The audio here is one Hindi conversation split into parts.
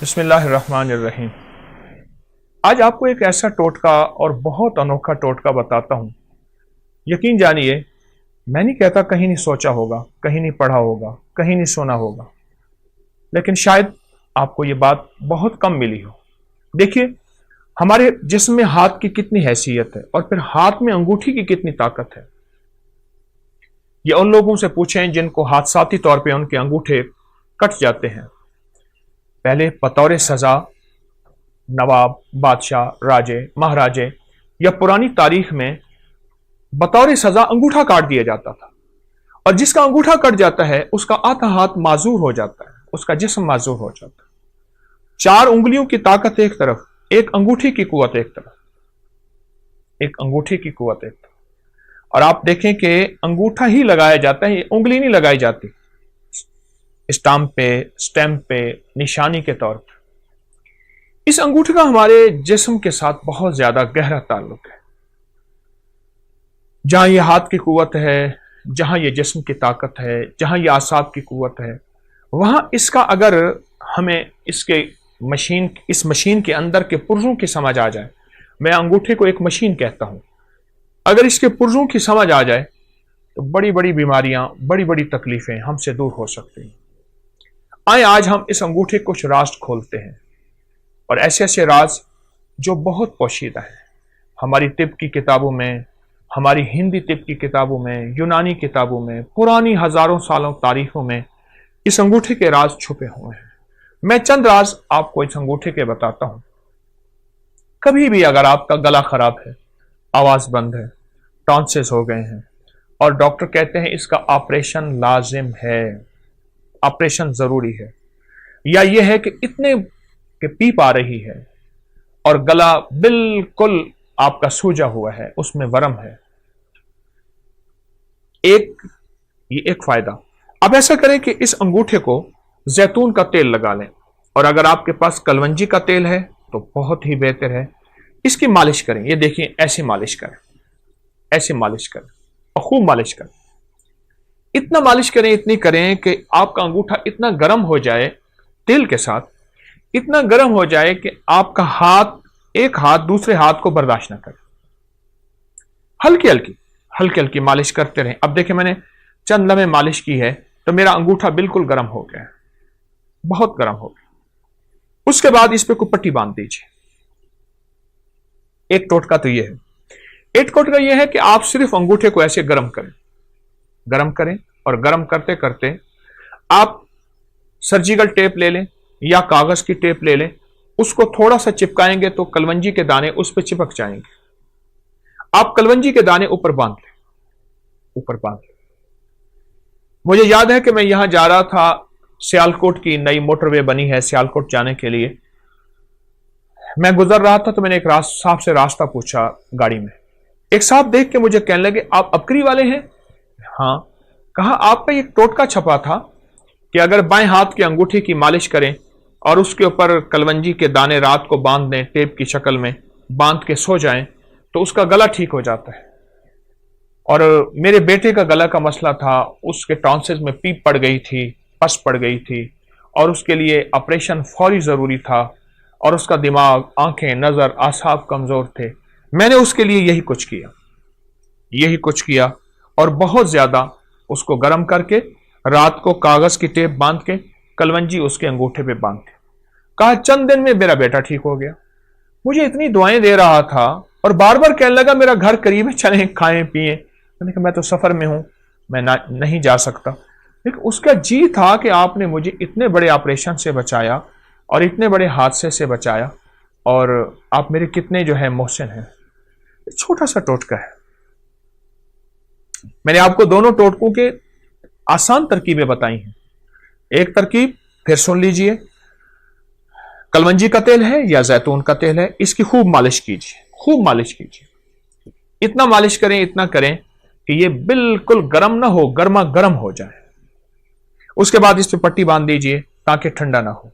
बिस्मिल्लाहिर्रहमानिर्रहीम। आज आपको एक ऐसा टोटका और बहुत अनोखा टोटका बताता हूं। यकीन जानिए, मैं नहीं कहता कहीं नहीं सोचा होगा, कहीं नहीं पढ़ा होगा, कहीं नहीं सुना होगा, लेकिन शायद आपको ये बात बहुत कम मिली हो। देखिए, हमारे जिस्म में हाथ की कितनी हैसियत है और फिर हाथ में अंगूठी की कितनी ताकत है। ये उन लोगों से पूछें जिनको हादसाती तौर पे उनके अंगूठे कट जाते हैं। पहले बतौर सजा नवाब, बादशाह, राजे, महाराजे या पुरानी तारीख में बतौर सजा अंगूठा काट दिया जाता था, और जिसका अंगूठा कट जाता है उसका आधा हाथ माजूर हो जाता है, उसका जिस्म माजूर हो जाता है। 4 उंगलियों की ताकत एक तरफ, एक अंगूठी की कुवत एक तरफ, एक अंगूठी की कुवत एक तरफ। और आप देखें कि अंगूठा ही लगाया जाता है, उंगली नहीं लगाई जाती स्टैम्प पे निशानी के तौर पर। इस अंगूठे का हमारे जिस्म के साथ बहुत ज्यादा गहरा ताल्लुक है। जहां ये हाथ की कुवत है, जहां ये जिस्म की ताकत है, जहां ये आसाब की कुवत है, वहां इसका अगर हमें इस मशीन के अंदर के पुर्जों की समझ आ जाए, मैं अंगूठे को एक मशीन कहता हूं, अगर इसके पुर्जों की समझ आ जाए तो बड़ी बड़ी बीमारियां, बड़ी बड़ी तकलीफें हमसे दूर हो सकती हैं। आए आज हम इस अंगूठे को कुछ राज खोलते हैं, और ऐसे ऐसे राज जो बहुत पोशीदा है। हमारी तिब की किताबों में, हमारी हिंदी तिब की किताबों में, यूनानी किताबों में, पुरानी हजारों सालों तारीखों में इस अंगूठे के राज छुपे हुए हैं। मैं चंद राज आपको इस अंगूठे के बताता हूं। कभी भी अगर आपका गला खराब है, आवाज बंद है, टॉन्सिस हो गए हैं और डॉक्टर कहते हैं इसका ऑपरेशन लाजिम है, ऑपरेशन जरूरी है, या यह है कि इतने के पीप आ रही है और गला बिल्कुल आपका सूजा हुआ है, उसमें वरम है, ये एक फायदा। अब ऐसा करें कि इस अंगूठे को जैतून का तेल लगा लें, और अगर आपके पास कलवंजी का तेल है तो बहुत ही बेहतर है। इसकी मालिश करें, ये देखिए ऐसी मालिश करें, ऐसी मालिश करें और खूब मालिश करें। इतना मालिश करें, इतनी करें कि आपका अंगूठा इतना गर्म हो जाए, तेल के साथ इतना गर्म हो जाए कि आपका एक हाथ दूसरे हाथ को बर्दाश्त ना करे। हल्की हल्की मालिश करते रहें। अब देखिए, मैंने चंद लम्हे मालिश की है तो मेरा अंगूठा बिल्कुल गर्म हो गया है, बहुत गर्म हो गया। उसके बाद इस पे कोई पट्टी बांध दीजिए। एक टोटका तो यह है। एक टोटका यह है कि आप सिर्फ अंगूठे को ऐसे गर्म करें और गर्म करते करते आप सर्जिकल टेप ले लें या कागज की टेप ले लें, उसको थोड़ा सा चिपकाएंगे तो कलवंजी के दाने उस पर चिपक जाएंगे। आप कलवंजी के दाने ऊपर बांध लें। मुझे याद है कि मैं यहां जा रहा था, सियालकोट की नई मोटरवे बनी है सियालकोट जाने के लिए। मैं गुजर रहा था तो मैंने एक साहब से रास्ता पूछा गाड़ी में। एक साहब देख के मुझे कहने लगे, आप अबकरी वाले हैं? हाँ। कहा, आप पे एक टोटका छपा था कि अगर बाएं हाथ की अंगूठी की मालिश करें और उसके ऊपर कलवंजी के दाने रात को बांध दें, टेप की शक्ल में बांध के सो जाएं, तो उसका गला ठीक हो जाता है। और मेरे बेटे का गला का मसला था, उसके टॉन्सिस में पीप पड़ गई थी, पस पड़ गई थी, और उसके लिए ऑपरेशन फौरी जरूरी था, और उसका दिमाग, आंखें, नजर, आसाब कमजोर थे। मैंने उसके लिए यही कुछ किया और बहुत ज्यादा उसको गर्म करके रात को कागज की टेप बांध के कलवंजी उसके अंगूठे पे बांध के, कहा चंद दिन में मेरा बेटा ठीक हो गया। मुझे इतनी दुआएं दे रहा था और बार बार कहने लगा मेरा घर करीब है, चलें खाएं पिए। मैंने कहा मैं तो सफर में हूं, मैं नहीं जा सकता। लेकिन उसका जी था कि आपने मुझे इतने बड़े ऑपरेशन से बचाया और इतने बड़े हादसे से बचाया, और आप मेरे कितने जो है मोहसिन हैं। छोटा सा टोटका है। मैंने आपको दोनों टोटकों के आसान तरकीबें बताई हैं। एक तरकीब फिर सुन लीजिए, कलवंजी का तेल है या जैतून का तेल है, इसकी खूब मालिश कीजिए। इतना मालिश करें, इतना करें कि ये बिल्कुल गर्म ना हो, गर्मा गर्म हो जाए। उसके बाद इस पे पट्टी बांध दीजिए ताकि ठंडा ना हो।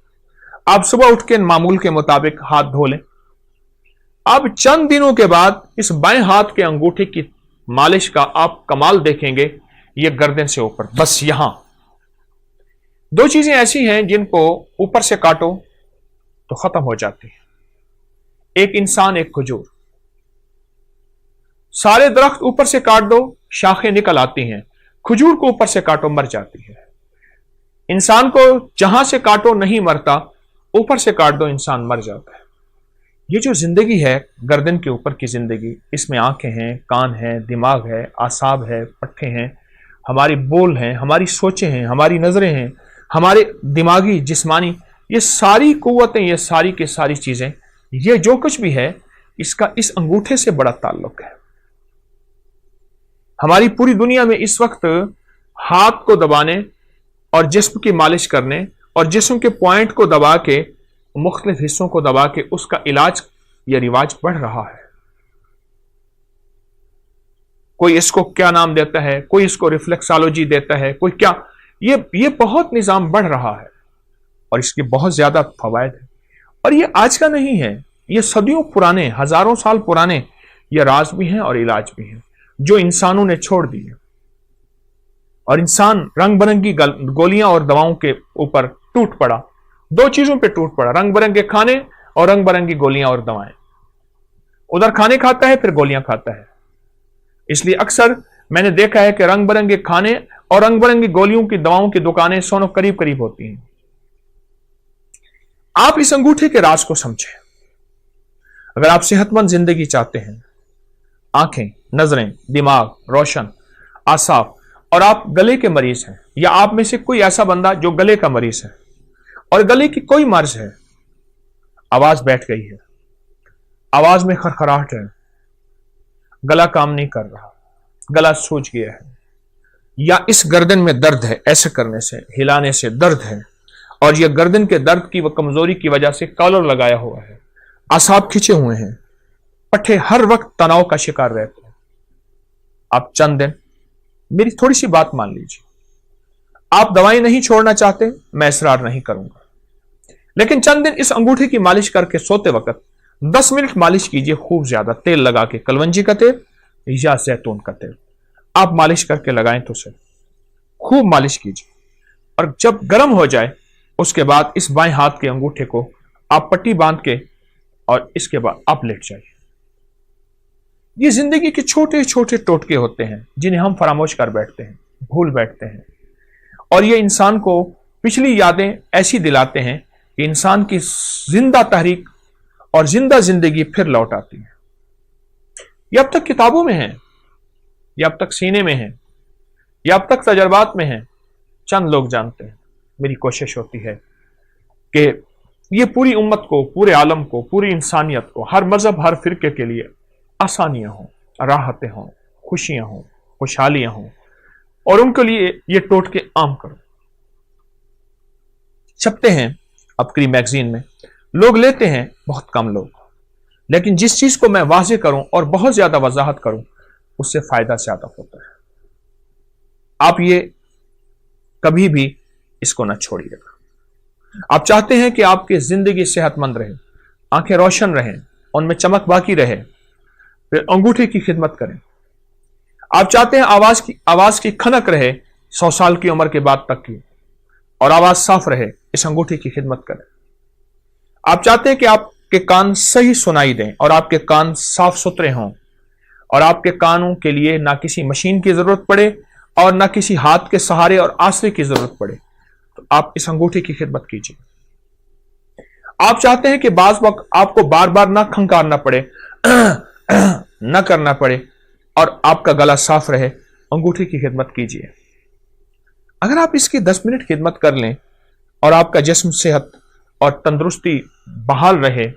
आप सुबह उठ के मामूल के मुताबिक हाथ धो लें। अब चंद दिनों के बाद इस बाएं हाथ के अंगूठे की मालिश का आप कमाल देखेंगे। ये गर्दन से ऊपर, बस यहां 2 चीजें ऐसी हैं जिनको ऊपर से काटो तो खत्म हो जाती है। एक इंसान, एक खजूर, सारे दरख्त ऊपर से काट दो, शाखें निकल आती हैं। खजूर को ऊपर से काटो, मर जाती है। इंसान को जहां से काटो नहीं मरता, ऊपर से काट दो इंसान मर जाता है। ये जो जिंदगी है, गर्दन के ऊपर की जिंदगी, इसमें आंखें हैं, कान हैं, दिमाग है, आसाब है, पट्टे हैं, हमारी बोल हैं, हमारी सोचें हैं, हमारी नजरें हैं, हमारे दिमागी जिस्मानी, ये सारी कुव्वतें, ये सारी की सारी चीजें, ये जो कुछ भी है, इसका इस अंगूठे से बड़ा ताल्लुक है। हमारी पूरी दुनिया में इस वक्त हाथ को दबाने और जिस्म की मालिश करने और जिस्म के पॉइंट को दबा के, मुख्तलिफ हिस्सों को दबा के उसका इलाज या रिवाज बढ़ रहा है। कोई इसको क्या नाम देता है, कोई इसको रिफ्लेक्सोलॉजी देता है, कोई क्या, ये बहुत निजाम बढ़ रहा है और इसके बहुत ज्यादा फवायद है। और ये आज का नहीं है, ये सदियों पुराने, हजारों साल पुराने ये राज भी हैं और इलाज भी हैं जो इंसानों ने छोड़ दिए। और इंसान रंग बिरंगी गोलियां और दवाओं के ऊपर टूट पड़ा, दो चीजों पे टूट पड़ा, रंग बिरंगे खाने और रंग बिरंगी गोलियां और दवाएं। उधर खाने खाता है, फिर गोलियां खाता है। इसलिए अक्सर मैंने देखा है कि रंग बिरंगे खाने और रंग बिरंगी गोलियों की दवाओं की दुकानें सोनो करीब करीब होती हैं। आप इस अंगूठे के राज को समझें। अगर आप सेहतमंद जिंदगी चाहते हैं, आंखें, नजरें, दिमाग रोशन, आसाब, और आप गले के मरीज हैं, या आप में से कोई ऐसा बंदा जो गले का मरीज है और गले की कोई मर्ज है, आवाज बैठ गई है, आवाज में खरखराहट है, गला काम नहीं कर रहा, गला सूज गया है, या इस गर्दन में दर्द है, ऐसे करने से, हिलाने से दर्द है, और यह गर्दन के दर्द की व कमजोरी की वजह से कॉलर लगाया हुआ है, आसाब खिंचे हुए हैं, पट्टे हर वक्त तनाव का शिकार रहते हैं, आप चंद दिन, मेरी थोड़ी सी बात मान लीजिए, आप दवाई नहीं छोड़ना चाहते, मैं इसरार नहीं करूंगा, लेकिन चंद दिन इस अंगूठे की मालिश करके सोते वक्त 10 मिनट मालिश कीजिए, खूब ज्यादा तेल लगा के, कलवंजी का तेल या जैतून का तेल आप मालिश करके लगाएं तो सही, खूब मालिश कीजिए। और जब गर्म हो जाए, उसके बाद इस बाएं हाथ के अंगूठे को आप पट्टी बांध के, और इसके बाद आप लेट जाइए। ये जिंदगी के छोटे छोटे टोटके होते हैं जिन्हें हम फरामोश कर बैठते हैं, भूल बैठते हैं, और ये इंसान को पिछली यादें ऐसी दिलाते हैं कि इंसान की जिंदा तहरीक और जिंदा जिंदगी फिर लौट आती है। ये अब तक किताबों में है, ये अब तक सीने में है, ये अब तक तजर्बात में है, चंद लोग जानते हैं। मेरी कोशिश होती है कि ये पूरी उम्मत को, पूरे आलम को, पूरी इंसानियत को, हर मजहब, हर फिरके के लिए आसानियां हों, राहतें हों, खुशियां हों, खुशहालियां हों, और उनके लिए ये टोटके आम करो। छपते हैं अपनी मैगजीन में, लोग लेते हैं बहुत कम लोग, लेकिन जिस चीज को मैं वाज़ेह करूं और बहुत ज्यादा वजाहत करूं, उससे फायदा ज्यादा होता है। आप ये कभी भी इसको ना छोड़िएगा। आप चाहते हैं कि आपकी जिंदगी सेहतमंद रहे, आंखें रोशन रहें, उनमें चमक बाकी रहे, फिर अंगूठे की खिदमत करें। आप चाहते हैं आवाज की खनक रहे 100 साल की उम्र के बाद तक की, और आवाज साफ रहे, इस अंगूठे की खिदमत करें। आप चाहते हैं कि आपके कान सही सुनाई दें और आपके कान साफ सुथरे हों, और आपके कानों के लिए ना किसी मशीन की जरूरत पड़े और ना किसी हाथ के सहारे और आसरे की जरूरत पड़े, तो आप इस अंगूठे की खिदमत कीजिए। आप चाहते हैं कि बाज वक्त आपको बार बार ना खंकारना पड़े, न करना पड़े, और आपका गला साफ रहे, अंगूठे की खिदमत कीजिए। अगर आप इसकी 10 मिनट खिदमत कर लें और आपका जिस्म सेहत और तंदुरुस्ती बहाल रहे,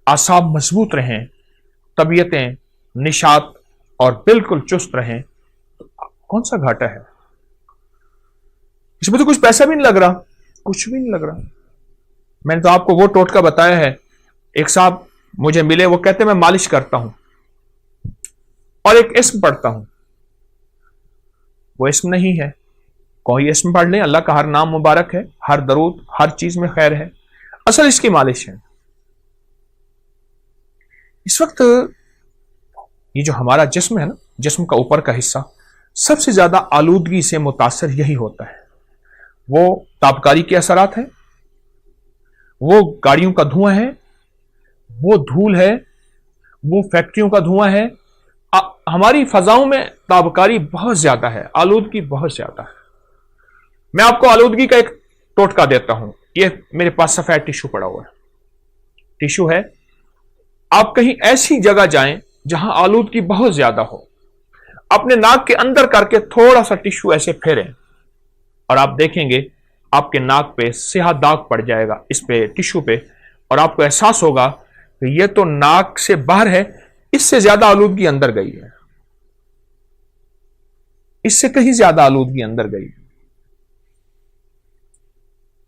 आसाब मजबूत रहें, तबीयतें निशात और बिल्कुल चुस्त रहें, तो कौन सा घाटा है? इसमें तो कुछ पैसा भी नहीं लग रहा, कुछ भी नहीं लग रहा। मैंने तो आपको वो टोटका बताया है। एक साहब मुझे मिले, वो कहते मैं मालिश करता हूं और एक इस्म पढ़ता हूं। वो इस्म नहीं है, कोई इस्म पढ़ लें, अल्लाह का हर नाम मुबारक है, हर दरूद, हर चीज में खैर है, असल इसकी मालिश है। इस वक्त ये जो हमारा जिस्म है ना, जिस्म का ऊपर का हिस्सा सबसे ज्यादा आलूदगी से मुतासर यही होता है। वो तापकारी के असरात हैं, वो गाड़ियों का धुआं है, वो धूल है, वो फैक्ट्रियों का धुआं है। हमारी फजाओं में ताबकारी बहुत ज्यादा है, आलूदगी बहुत ज्यादा है। मैं आपको आलूदगी का एक टोटका देता हूं। ये मेरे पास सफेद टिश्यू पड़ा हुआ है, टिश्यू है। आप कहीं ऐसी जगह जाएं जहां आलूदगी बहुत ज्यादा हो, अपने नाक के अंदर करके थोड़ा सा टिश्यू ऐसे फेरें और आप देखेंगे आपके नाक पे स्याह दाग पड़ जाएगा इस पे टिश्यू पे, और आपको एहसास होगा कि ये तो नाक से बाहर है, इससे ज्यादा आलूदगी अंदर गई है, इससे कहीं ज्यादा आलूदगी अंदर गई है।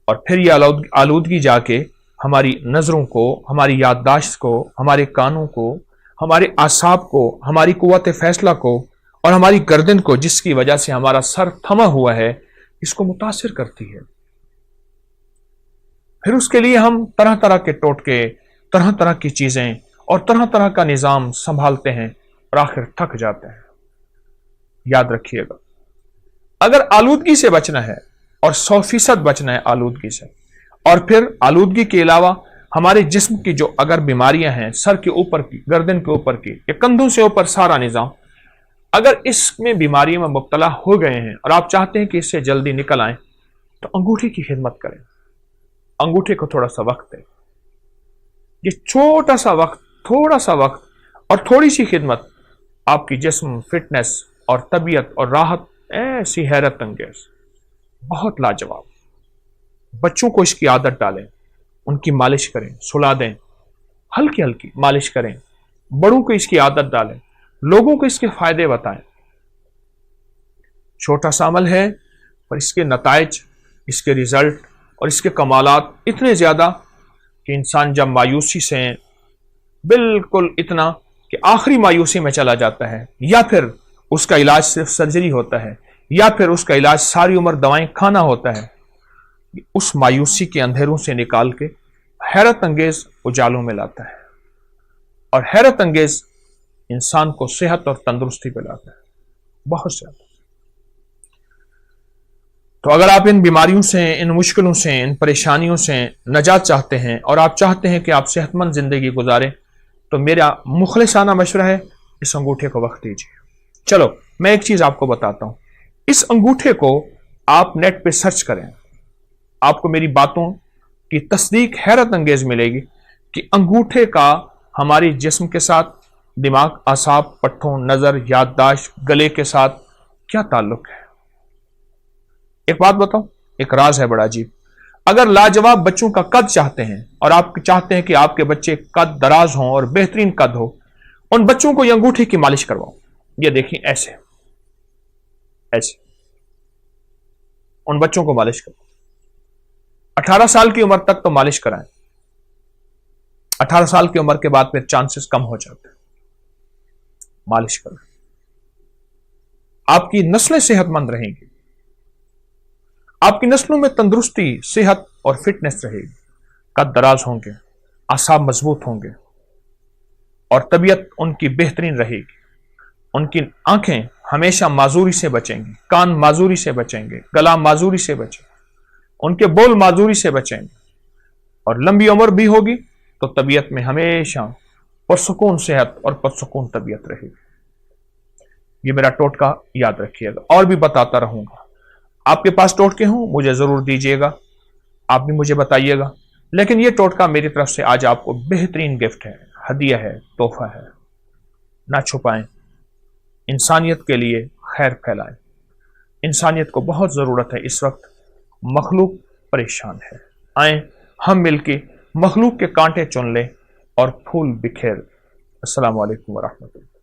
और फिर ये आलूदगी जाके हमारी नजरों को, हमारी याददाश्त को, हमारे कानों को, हमारे आसाब को, हमारी कुव्वत फैसला को और हमारी गर्दन को, जिसकी वजह से हमारा सर थमा हुआ है, इसको मुतासिर करती है। फिर उसके लिए हम तरह तरह के टोटके, तरह तरह की चीजें और तरह तरह का निजाम संभालते हैं और आखिर थक जाते हैं। याद रखिएगा, अगर आलूदगी से बचना है और 100% बचना है आलूदगी से, और फिर आलूदगी के अलावा हमारे जिस्म की जो अगर बीमारियां हैं, सर के ऊपर की, गर्दन के ऊपर की या कंधों से ऊपर सारा निजाम, अगर इसमें बीमारियों में मुब्तला हो गए हैं और आप चाहते हैं कि इससे जल्दी निकल आए, तो अंगूठे की खिदमत करें। अंगूठे को थोड़ा सा वक्त दें। ये छोटा सा वक्त, थोड़ा सा वक्त और थोड़ी सी खिदमत आपकी जिस्म, फिटनेस और तबीयत और राहत ऐसी हैरत अंगेज, बहुत लाजवाब। बच्चों को इसकी आदत डालें, उनकी मालिश करें, सुला दें, हल्की हल्की मालिश करें। बड़ों को इसकी आदत डालें, लोगों को इसके फायदे बताएं। छोटा सा अमल है पर इसके नताइज, इसके रिजल्ट और इसके कमालात इतने ज्यादा कि इंसान जब मायूसी से, बिल्कुल इतना कि आखिरी मायूसी में चला जाता है, या फिर उसका इलाज सिर्फ सर्जरी होता है, या फिर उसका इलाज सारी उम्र दवाएं खाना होता है, उस मायूसी के अंधेरों से निकाल के हैरत अंगेज उजालों में लाता है और हैरत अंगेज इंसान को सेहत और तंदुरुस्ती पे लाता है, बहुत ज्यादा। तो अगर आप इन बीमारियों से, इन मुश्किलों से, इन परेशानियों से नजात चाहते हैं और आप चाहते हैं कि आप सेहतमंद जिंदगी गुजारें, तो मेरा मुखलिसाना मशवरा है, इस अंगूठे को वक्त दीजिए। चलो मैं एक चीज आपको बताता हूं, इस अंगूठे को आप नेट पे सर्च करें, आपको मेरी बातों की तस्दीक हैरत अंगेज मिलेगी कि अंगूठे का हमारी जिस्म के साथ, दिमाग, आसाब, पट्ठों, नजर, याददाश्त, गले के साथ क्या ताल्लुक है। एक बात बताऊं, एक राज है बड़ा अजीब। अगर लाजवाब बच्चों का कद चाहते हैं और आप चाहते हैं कि आपके बच्चे कद दराज हों और बेहतरीन कद हो, उन बच्चों को यह अंगूठे की मालिश करवाओ। ये देखिए ऐसे ऐसे उन बच्चों को मालिश करो। 18 साल की उम्र तक तो मालिश कराएं, 18 साल की उम्र के बाद फिर चांसेस कम हो जाते हैं। मालिश करें, आपकी नस्लें सेहतमंद रहेंगी, आपकी नस्लों में तंदुरुस्ती, सेहत और फिटनेस रहेगी, कद दराज होंगे, आसाब मजबूत होंगे और तबीयत उनकी बेहतरीन रहेगी। उनकी आंखें हमेशा माजूरी से बचेंगी, कान माजूरी से बचेंगे, गला माजूरी से बचेंगे, उनके बोल माजूरी से बचेंगे और लंबी उम्र भी होगी तो तबीयत में हमेशा पुरसुकून सेहत और पुरसुकून तबीयत रहेगी। ये मेरा टोटका याद रखिएगा, और भी बताता रहूंगा। आपके पास टोटके हों मुझे जरूर दीजिएगा, आप भी मुझे बताइएगा, लेकिन ये टोटका मेरी तरफ से आज आपको बेहतरीन गिफ्ट है, हदिया है, तोहफा है। ना छुपाएं, इंसानियत के लिए खैर फैलाएं। इंसानियत को बहुत जरूरत है इस वक्त, मखलूक परेशान है। आए हम मिलके मखलूक के कांटे चुन लें और फूल बिखेर। अस्सलामु अलैकुम व रहमतुल्लाह।